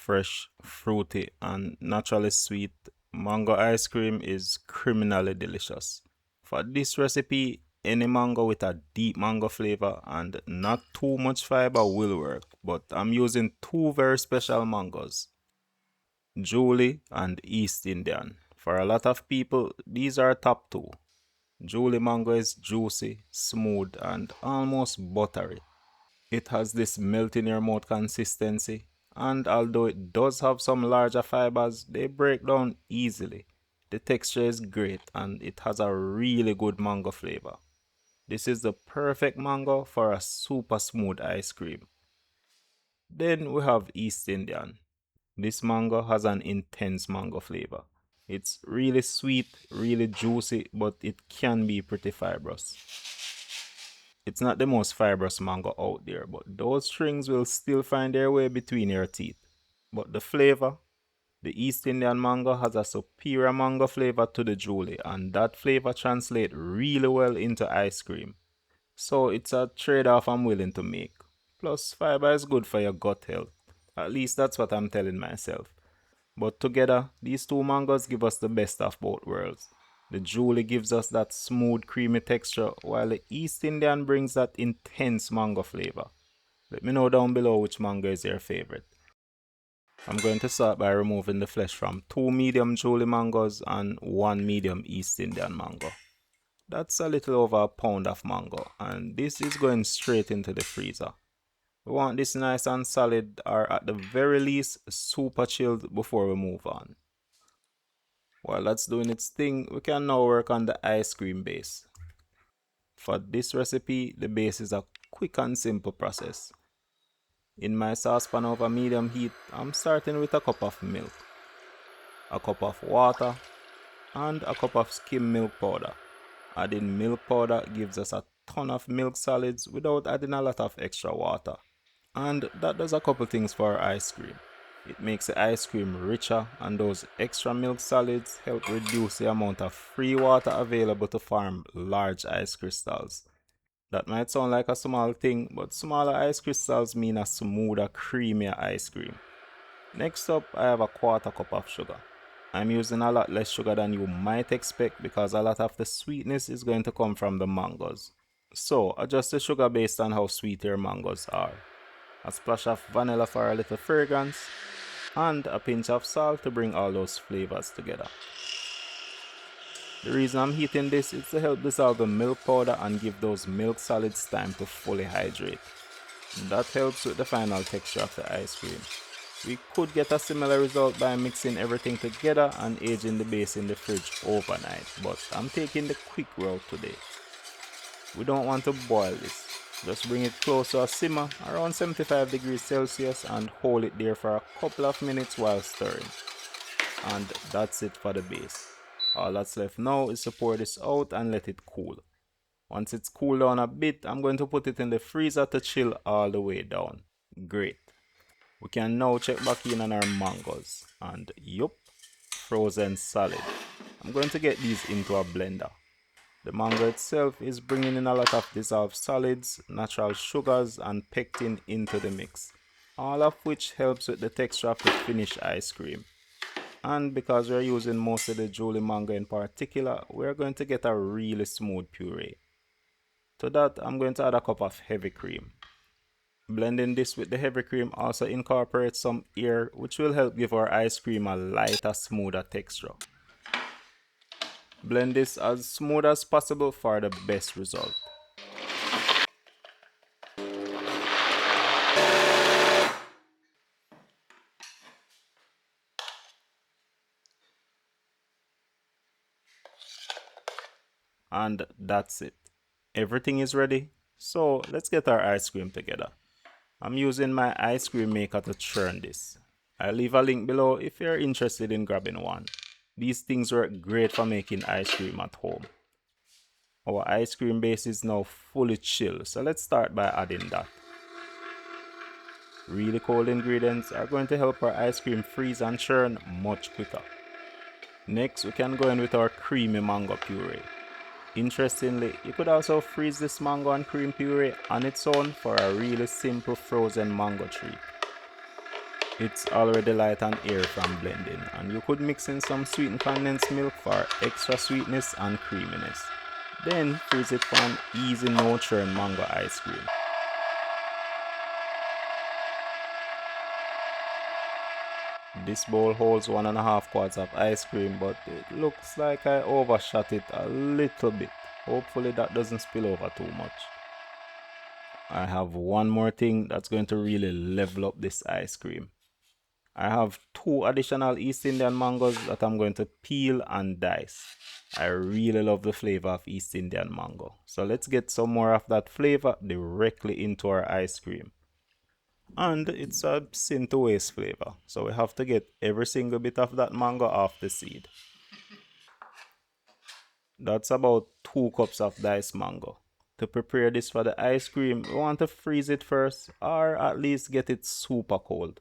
fresh, fruity, and naturally sweet, mango ice cream is criminally delicious. For this recipe, any mango with a deep mango flavor and not too much fiber will work, but I'm using two very special mangoes, Julie and East Indian. For a lot of people, these are top two. Julie mango is juicy, smooth, and almost buttery. It has this melt in your mouth consistency, and although it does have some larger fibers, they break down easily. The texture is great and it has a really good mango flavor. This is the perfect mango for a super smooth ice cream. Then we have East Indian. This mango has an intense mango flavor. It's really sweet, really juicy, but it can be pretty fibrous. It's not the most fibrous mango out there, but those strings will still find their way between your teeth. But the flavor, the East Indian mango has a superior mango flavor to the Julie, and that flavor translates really well into ice cream. So it's a trade-off I'm willing to make. Plus, fiber is good for your gut health. At least that's what I'm telling myself. But together, these two mangoes give us the best of both worlds. The Julie gives us that smooth, creamy texture, while the East Indian brings that intense mango flavor. Let me know down below which mango is your favorite. I'm going to start by removing the flesh from two medium Julie mangoes and one medium East Indian mango. That's a little over a pound of mango, and this is going straight into the freezer. We want this nice and solid, or at the very least super chilled before we move on. While that's doing its thing, we can now work on the ice cream base. For this recipe, the base is a quick and simple process. In my saucepan over medium heat, I'm starting with a cup of milk, a cup of water, and a cup of skim milk powder. Adding milk powder gives us a ton of milk solids without adding a lot of extra water. And that does a couple things for our ice cream. It makes the ice cream richer, and those extra milk solids help reduce the amount of free water available to form large ice crystals. That might sound like a small thing, but smaller ice crystals mean a smoother, creamier ice cream. Next up, I have a quarter cup of sugar. I'm using a lot less sugar than you might expect because a lot of the sweetness is going to come from the mangoes. So adjust the sugar based on how sweet your mangoes are. A splash of vanilla for a little fragrance, and a pinch of salt to bring all those flavors together. The reason I'm heating this is to help dissolve the milk powder and give those milk solids time to fully hydrate. That helps with the final texture of the ice cream. We could get a similar result by mixing everything together and aging the base in the fridge overnight, but I'm taking the quick route today. We don't want to boil this. Just bring it close to a simmer around 75 degrees Celsius and hold it there for a couple of minutes while stirring. And that's it for the base. All that's left now is to pour this out and let it cool. Once it's cooled down a bit, I'm going to put it in the freezer to chill all the way down. Great. We can now check back in on our mangoes. And yup, frozen solid. I'm going to get these into a blender. The mango itself is bringing in a lot of dissolved solids, natural sugars, and pectin into the mix, all of which helps with the texture of the finished ice cream. And because we're using most of the Julie mango in particular, we're going to get a really smooth puree. To that, I'm going to add a cup of heavy cream. Blending this with the heavy cream also incorporates some air, which will help give our ice cream a lighter, smoother texture. Blend this as smooth as possible for the best result. And that's it. Everything is ready. So let's get our ice cream together. I'm using my ice cream maker to churn this. I'll leave a link below if you're interested in grabbing one. These things work great for making ice cream at home. Our ice cream base is now fully chilled, so let's start by adding that. Really cold ingredients are going to help our ice cream freeze and churn much quicker. Next, we can go in with our creamy mango puree. Interestingly, you could also freeze this mango and cream puree on its own for a really simple frozen mango treat. It's already light and air from blending, and you could mix in some sweetened condensed milk for extra sweetness and creaminess. Then freeze it for an easy no churn mango ice cream. This bowl holds 1.5 quarts of ice cream, but it looks like I overshot it a little bit. Hopefully that doesn't spill over too much. I have one more thing that's going to really level up this ice cream. I have 2 additional East Indian mangoes that I'm going to peel and dice. I really love the flavor of East Indian mango. So let's get some more of that flavor directly into our ice cream. And it's a sin to waste flavor, so we have to get every single bit of that mango off the seed. That's about 2 cups of diced mango. To prepare this for the ice cream, we want to freeze it first, or at least get it super cold.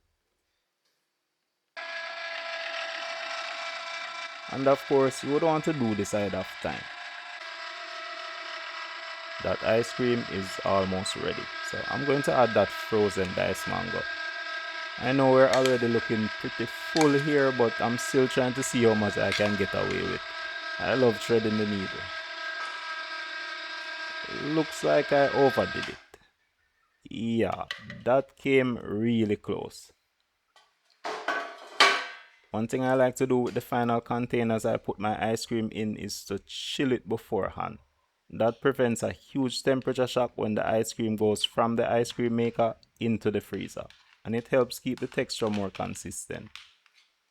And of course, you would want to do this ahead of time. That ice cream is almost ready, so I'm going to add that frozen diced mango. I know we're already looking pretty full here, but I'm still trying to see how much I can get away with. I love threading the needle. Looks like I overdid it. Yeah, that came really close. One thing I like to do with the final containers I put my ice cream in is to chill it beforehand. That prevents a huge temperature shock when the ice cream goes from the ice cream maker into the freezer, and it helps keep the texture more consistent.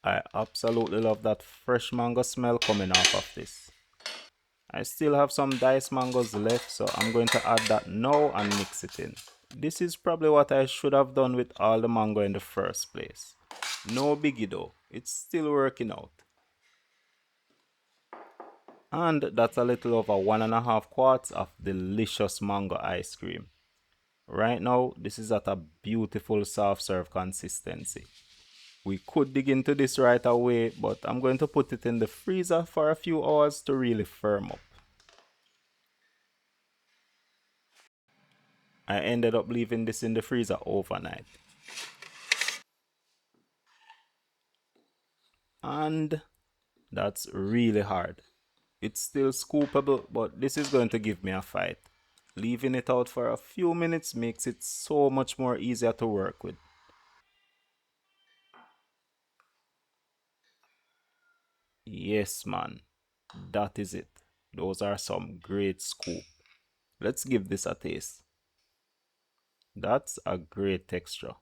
I absolutely love that fresh mango smell coming off of this. I still have some diced mangoes left, so I'm going to add that now and mix it in. This is probably what I should have done with all the mango in the first place. No biggie though, it's still working out. And that's a little over 1.5 quarts of delicious mango ice cream. Right now, this is at a beautiful soft serve consistency. We could dig into this right away, but I'm going to put it in the freezer for a few hours to really firm up. I ended up leaving this in the freezer overnight. And that's really hard. It's still scoopable, but this is going to give me a fight. Leaving it out for a few minutes makes it so much more easier to work with. Yes, man. That is it. Those are some great scoop. Let's give this a taste. That's a great texture.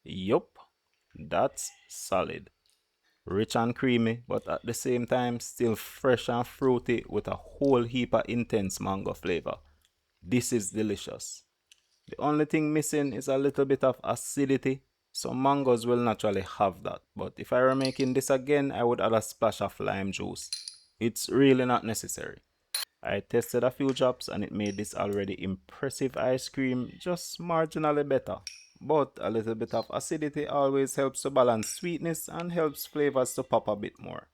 Yup, that's solid. Rich and creamy, but at the same time still fresh and fruity with a whole heap of intense mango flavor. This is delicious. The only thing missing is a little bit of acidity. Some mangoes will naturally have that, but if I were making this again, I would add a splash of lime juice. It's really not necessary. I tested a few drops and it made this already impressive ice cream just marginally better. But a little bit of acidity always helps to balance sweetness and helps flavors to pop a bit more.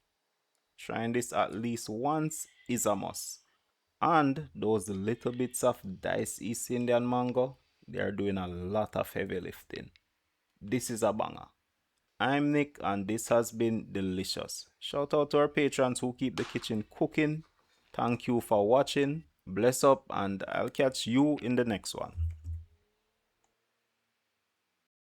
Trying this at least once is a must. And those little bits of diced East Indian mango, they are doing a lot of heavy lifting. This is a banger. I'm Nick and this has been delicious. Shout out to our patrons who keep the kitchen cooking. Thank you for watching. Bless up and I'll catch you in the next one.